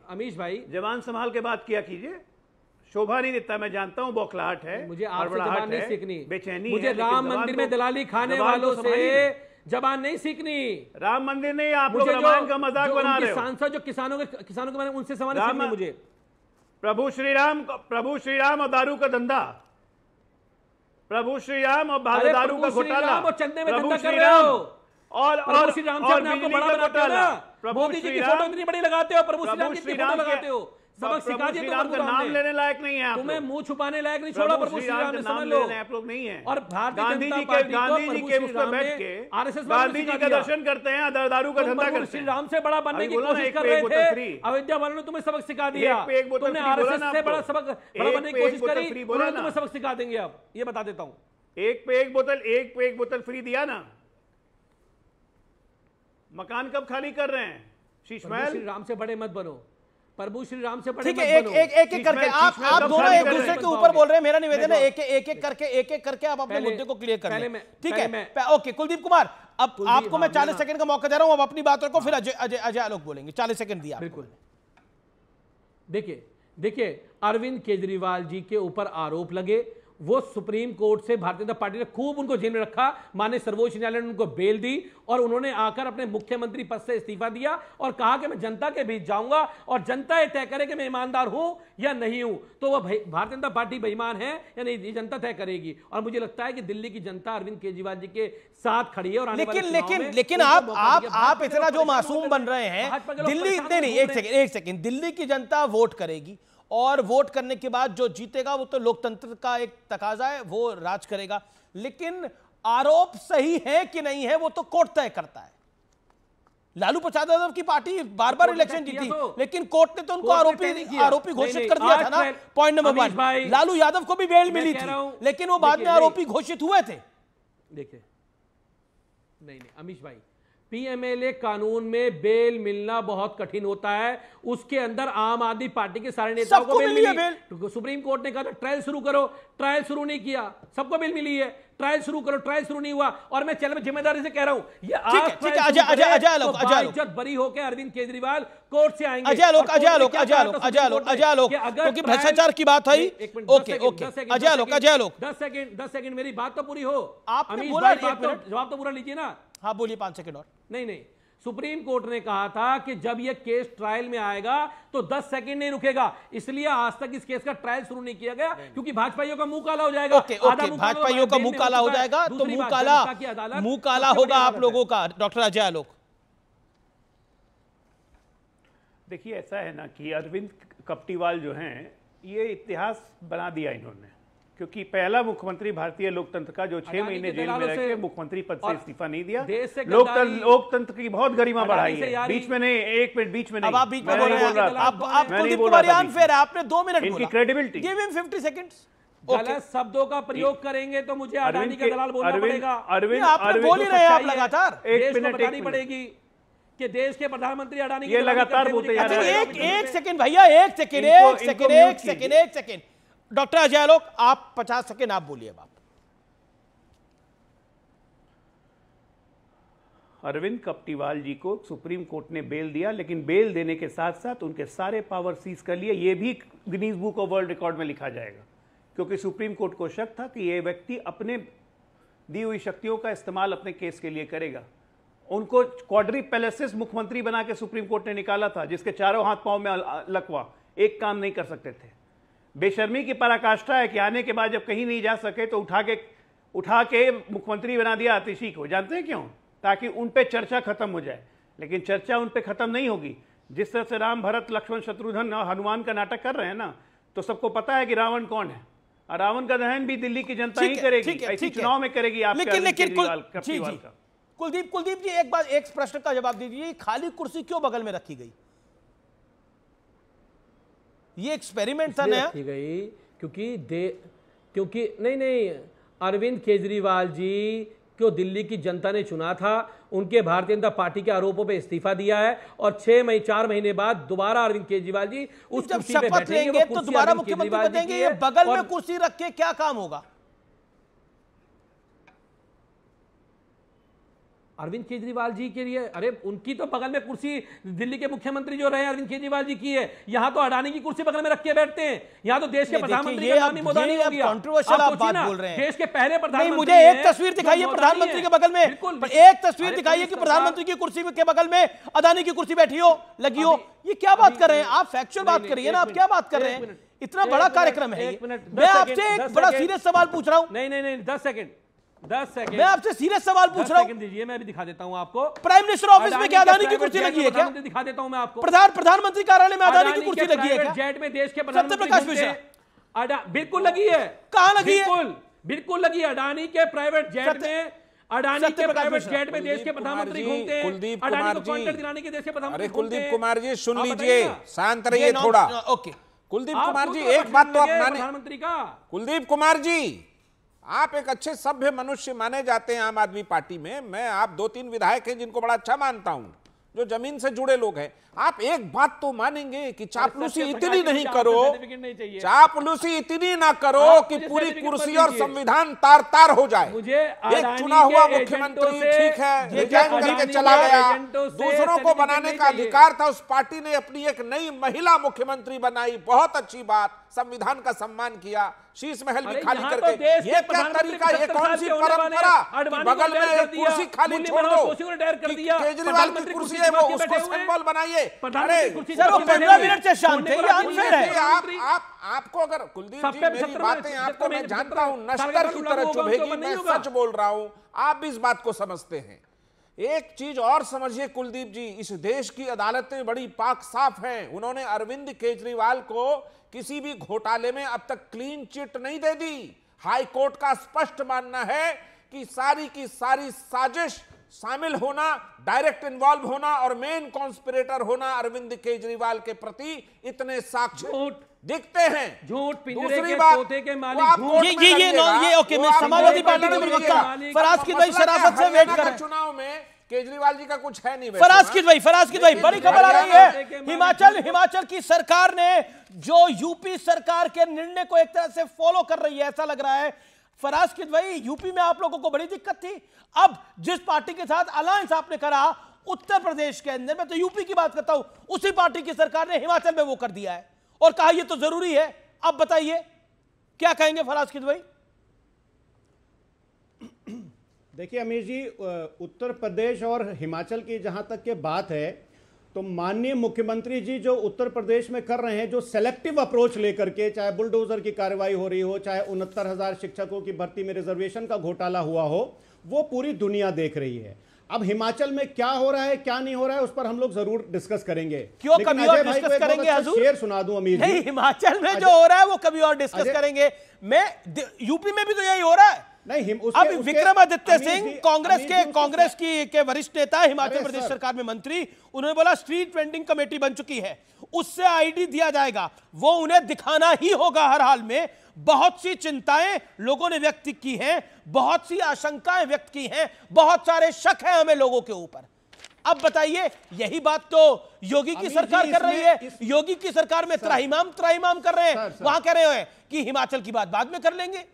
अमीश भाई, जवान संभाल के बात किया कीजिए। शोभा नहीं देता, मैं जानता हूँ बौखलाहट है, मुझे आपसे जबान नहीं सीखनी, बेचैनी, मुझे राम मंदिर में दलाली खाने वालों से जबान नहीं सीखनी। राम मंदिर नहीं, आप लोग रामायण का मजाक बना रहे हो। सांसद जो किसानों के मैंने उनसे सवाल सीखनी मुझे। प्रभु श्री राम और दारू का धंधा, प्रभु श्री राम और दारू का घोटाला, और चंदे में धंधा कर रहे हो और श्री राम से अपने आपको बड़ा बनाते हो ना। मोदी जी की फोटो इतनी बड़ी लगाते हो, प्रभु श्री राम की फोटो लगाते हो। सबक सिखा दिया तुम, नाम लेने लायक नहीं है आप, तुम्हें मुंह छुपाने लायक नहीं छोड़ा। प्रभु श्री राम ने समझ लो, आप लोग नहीं है। और गांधी जी के उस पर बैठ के आरएसएस गांधी जी का दर्शन करते हैं, दारू का धंधा करते हैं। श्री राम से बड़ा बनने की कोशिश कर रहे थे, अयोध्या वालों ने तुम्हें सबक सिखा दिया। तुमने आरएसएस से बड़ा बनने की कोशिश करी, उन्होंने तुम्हें सबक सिखा देंगे। अब ये बता देता हूं, एक पे एक बोतल फ्री दिया ना। मकान कब खाली कर रहे हैं? शीश महल। श्री राम से बड़े मत बनो, प्रभु श्री राम से बड़े ठीक है। एक करके आप दोनों एक दूसरे के ऊपर बोल रहे हैं। मेरा निवेदन है एक एक करके आप अपने मुद्दे को क्लियर कर लें। ठीक है, ओके। कुलदीप कुमार, अब आपको मैं 40 सेकंड का मौका दे रहा हूं, अब अपनी बात रखो, फिर अजय आलोक बोलेंगे। 40 सेकंड दिया। बिल्कुल। देखिए अरविंद केजरीवाल जी के ऊपर आरोप लगे, वो सुप्रीम कोर्ट से भारतीय जनता पार्टी ने खूब उनको जेल में रखा, माननीय सर्वोच्च न्यायालय ने उनको बेल दी और उन्होंने आकर अपने मुख्यमंत्री पद से इस्तीफा दिया और कहा कि मैं जनता के बीच जाऊंगा और जनता ये तय करे कि मैं ईमानदार हूं या नहीं हूं। तो वह भारतीय जनता पार्टी बेईमान है या नहीं, ये जनता तय करेगी। और मुझे लगता है कि दिल्ली की जनता अरविंद केजरीवाल जी के साथ खड़ी है। और लेकिन आप इतना जो मासूम बन रहे हैं, दिल्ली नहीं, एक सेकेंड, दिल्ली की जनता वोट करेगी और वोट करने के बाद जो जीतेगा वो तो लोकतंत्र का एक तकाजा है, वो राज करेगा। लेकिन आरोप सही है कि नहीं है वो तो कोर्ट तय करता है। लालू प्रसाद यादव की पार्टी बार बार इलेक्शन जीती, लेकिन कोर्ट ने तो उनको आरोपी घोषित कर दिया था ना। पॉइंट नंबर 1, लालू यादव को भी बेल मिली थी, लेकिन वो बाद में आरोपी घोषित हुए थे। देखिए नहीं अमीश भाई, पीएमएलए कानून में बेल मिलना बहुत कठिन होता है। उसके अंदर आम आदमी पार्टी के सारे नेताओं को बेल मिली। सुप्रीम कोर्ट ने कहा था ट्रायल शुरू करो, ट्रायल शुरू नहीं किया, सबको बेल मिली है। ट्रायल शुरू करो, ट्रायल शुरू नहीं हुआ। और मैं चल में जिम्मेदारी से कह रहा हूं, ये इज्जत बरी होकर अरविंद केजरीवाल कोर्ट से आएंगे। अजय आलोक, क्योंकि भ्रष्टाचार की बात आई। ओके अजय आलोक 10 सेकंड मेरी बात तो पूरी हो। आपने बोला जवाब तो पूरा लीजिए ना। हाँ बोलिए, 5 सेकंड और। नहीं, सुप्रीम कोर्ट ने कहा था कि जब यह केस ट्रायल में आएगा तो 10 सेकंड नहीं रुकेगा, इसलिए आज तक इस केस का ट्रायल शुरू नहीं किया गया, क्योंकि भाजपाइयों का मुंह काला हो जाएगा। भाजपाइयों का मुंह काला हो जाएगा तो मुंह काला होगा आप लोगों का। डॉक्टर अजय आलोक, देखिए ऐसा है ना कि अरविंद केजरीवाल जो हैं, ये इतिहास बना दिया इन्होंने, क्योंकि पहला मुख्यमंत्री भारतीय लोकतंत्र का जो 6 महीने जेल में रह के मुख्यमंत्री पद से इस्तीफा नहीं दिया। लोकतंत्र की बहुत गरिमा बढ़ाई है। बीच में नहीं, एक मिनट बीच में नहीं, आप बीच में बोल रहे हैं। आपने 2 मिनट इनकी क्रेडिबिलिटी, गिव हिम 50 सेकंड्स। गलत शब्दों का प्रयोग करेंगे तो मुझे अडानी का दलाल बोलना पड़ेगा। आप बोल ही रहे हैं, आप लगातार। एक मिनट बतानी पड़ेगी कि देश के प्रधानमंत्री अडानी ये लगातार बोलते जा रहे हैं। एक सेकंड भैया, एक सेकंड। डॉक्टर अजय आलोक, आप 50 सेकंड आप बोलिए। बाप, अरविंद केजरीवाल जी को सुप्रीम कोर्ट ने बेल दिया, लेकिन बेल देने के साथ साथ उनके सारे पावर सीज कर लिए। ये भी Guinness book of world record में लिखा जाएगा, क्योंकि सुप्रीम कोर्ट को शक था कि ये व्यक्ति अपने दी हुई शक्तियों का इस्तेमाल अपने केस के लिए करेगा। उनको क्वाड्रिपेलेसिस मुख्यमंत्री बना के सुप्रीम कोर्ट ने निकाला था, जिसके चारों हाथ पांव में लकवा, एक काम नहीं कर सकते थे। बेशर्मी की पराकाष्ठा है कि आने के बाद जब कहीं नहीं जा सके तो उठा के मुख्यमंत्री बना दिया आतिशी को। जानते हैं क्यों? ताकि उन पे चर्चा खत्म हो जाए। लेकिन चर्चा उन पे खत्म नहीं होगी। जिस तरह से राम, भरत, लक्ष्मण, शत्रुघ्न, हनुमान का नाटक कर रहे हैं ना, तो सबको पता है कि रावण कौन है। और रावण का दहन भी दिल्ली की जनता ही करेगी, ऐसी चुनाव में करेगी। लेकिन कुलदीप जी, एक प्रश्न का जवाब दीजिए, खाली कुर्सी क्यों बगल में रखी गई? ये एक्सपेरिमेंट था नया गई क्योंकि नहीं, अरविंद केजरीवाल जी को दिल्ली की जनता ने चुना था। उनके भारतीय जनता पार्टी के आरोपों पे इस्तीफा दिया है और 4 महीने बाद दोबारा अरविंद केजरीवाल जी उस कुर्सी पे बैठेंगे तो दोबारा मुख्यमंत्री बनेंगे। ये बगल में कुर्सी रख के क्या काम होगा? अरविंद केजरीवाल जी के लिए, अरे उनकी तो बगल में कुर्सी दिल्ली के मुख्यमंत्री जो रहे अरविंद केजरीवाल जी की है, यहाँ तो अडानी की कुर्सी बगल में रख के बैठते हैं। यहाँ तो देश के प्रधानमंत्री का नाम ही मोदी नहीं हो गया। कंट्रोवर्शियल आप बात बोल रहे हैं। देश के पहले प्रधानमंत्री, मुझे एक तस्वीर दिखाइए प्रधानमंत्री के बगल में, एक तस्वीर दिखाइए कि प्रधानमंत्री की कुर्सी के बगल में अडानी की कुर्सी बैठी हो, लगी हो। ये क्या बात कर रहे हैं आप? फैक्चुअल बात करिए ना, आप क्या बात कर रहे हैं? इतना बड़ा कार्यक्रम है। मैं आपसे एक बड़ा सीरियस सवाल पूछ रहा हूं। नहीं 10 सेकंड मैं आपसे सीरियस सवाल पूछ रहा हूं। दीजिए, मैं भी दिखा देता हूं आपको। प्राइम मिनिस्टर ऑफिस में क्या अडानी की कुर्सी लगी है क्या? दिखा देता हूं मैं आपको। प्रधानमंत्री कार्यालय में अडानी की कुर्सी लगी है क्या? जेट में देश के सत्यप्रकाश मिश्रा बिल्कुल लगी है। कहां लगी है? बिल्कुल लगी है। अडानी के प्राइवेट जेट में, अडानी के प्राइवेट जेट में देश के प्रधानमंत्री घूमते हैं। कुलदीप अडानी कुमार को जी, कॉन्ट्रैक्ट दिलाने के देश के प्रधानमंत्री। अरे कुलदीप कुमार जी सुन लीजिए, शांत रहिए थोड़ा। ओके कुलदीप कुमार जी एक बात तो आप माने, प्रधानमंत्री का। कुलदीप कुमार जी आप एक अच्छे सभ्य मनुष्य माने जाते हैं आम आदमी पार्टी में। मैं आप 2-3 विधायक हैं जिनको बड़ा अच्छा मानता हूं, जो जमीन से जुड़े लोग हैं। आप एक बात तो मानेंगे कि चापलूसी इतनी नहीं करो, चापलूसी इतनी ना करो कि पूरी कुर्सी और संविधान तार तार हो जाए। एक चुना हुआ मुख्यमंत्री ठीक है रिजाइन करके चला गया, दूसरों को बनाने का अधिकार था, उस पार्टी ने अपनी एक नई महिला मुख्यमंत्री बनाई, बहुत अच्छी बात, संविधान का सम्मान किया, शीश महल भी खाली करके। ये क्या तरीका, ये कौन सी परंपरा? बगल में एक कुर्सी खाली छोड़ दो, केजरीवाल की कुर्सी है वो, उसको सिंबल बनाइए। अरे सर वो 15 मिनट से शांत है, ये अनफेयर है। आपको अगर कुलदीप जी मेरी बातें आपको मैं जानता हूं नश्तर की तरह चुभेगी, मैं सच बोल रहा हूं, आप भी इस बात को समझते हैं। एक चीज और समझिए कुलदीप जी, इस देश की अदालतें बड़ी पाक साफ हैं। उन्होंने अरविंद केजरीवाल को किसी भी घोटाले में अब तक क्लीन चिट नहीं दे दी। हाई कोर्ट का स्पष्ट मानना है कि सारी की सारी साजिश शामिल होना, डायरेक्ट इन्वॉल्व होना और मेन कॉन्स्पिरेटर होना अरविंद केजरीवाल के प्रति इतने साक्ष्य दिखते हैं। झूठ, दूसरी बात के मालिक ये ओके, मैं समाजवादी पार्टी के प्रवक्ता फराज की भाई शराफत से वेट कर रहे हैं। चुनाव में केजरीवाल जी का कुछ है नहीं। फराज की भाई बड़ी खबर आ रही है। हिमाचल की सरकार ने जो यूपी सरकार के निर्णय को एक तरह से फॉलो कर रही है ऐसा लग रहा है। फराज की भाई, यूपी में आप लोगों को बड़ी दिक्कत थी, अब जिस पार्टी के साथ अलायंस आपने करा उत्तर प्रदेश के अंदर, मैं तो यूपी की बात करता हूं, उसी पार्टी की सरकार ने हिमाचल में वो कर दिया है और कहा ये तो जरूरी है। अब बताइए क्या कहेंगे फराज की भाई? देखिए अमीर जी, उत्तर प्रदेश और हिमाचल की जहां तक के बात है तो माननीय मुख्यमंत्री जी जो उत्तर प्रदेश में कर रहे हैं, जो सेलेक्टिव अप्रोच लेकर के, चाहे बुलडोजर की कार्रवाई हो रही हो, चाहे 69,000 शिक्षकों की भर्ती में रिजर्वेशन का घोटाला हुआ हो, वो पूरी दुनिया देख रही है। अब हिमाचल में क्या हो रहा है क्या नहीं हो रहा है उस पर हम लोग जरूर डिस्कस करेंगे। क्यों कभी और डिस्कस करेंगे हुजूर? शेर सुना दूं अमीर जी। हिमाचल में जो हो रहा है वो कभी और डिस्कस करेंगे। मैं यूपी में भी तो यही हो रहा है। नहीं, अब विक्रमादित्य सिंह कांग्रेस के वरिष्ठ नेता, हिमाचल प्रदेश सरकार में मंत्री, उन्होंने बोला स्ट्रीट वेंडिंग कमेटी बन चुकी है, उससे आईडी दिया जाएगा, वो उन्हें दिखाना ही होगा हर हाल में। बहुत सी चिंताएं लोगों ने व्यक्त की हैं, बहुत सी आशंकाएं व्यक्त की हैं, बहुत सारे शक हैं हमें लोगों के ऊपर। अब बताइए, यही बात तो योगी की सरकार कर रही है। योगी की सरकार में त्राहिमाम कर रहे हैं, वहां कह रहे हैं कि हिमाचल की बात बाद में कर लेंगे।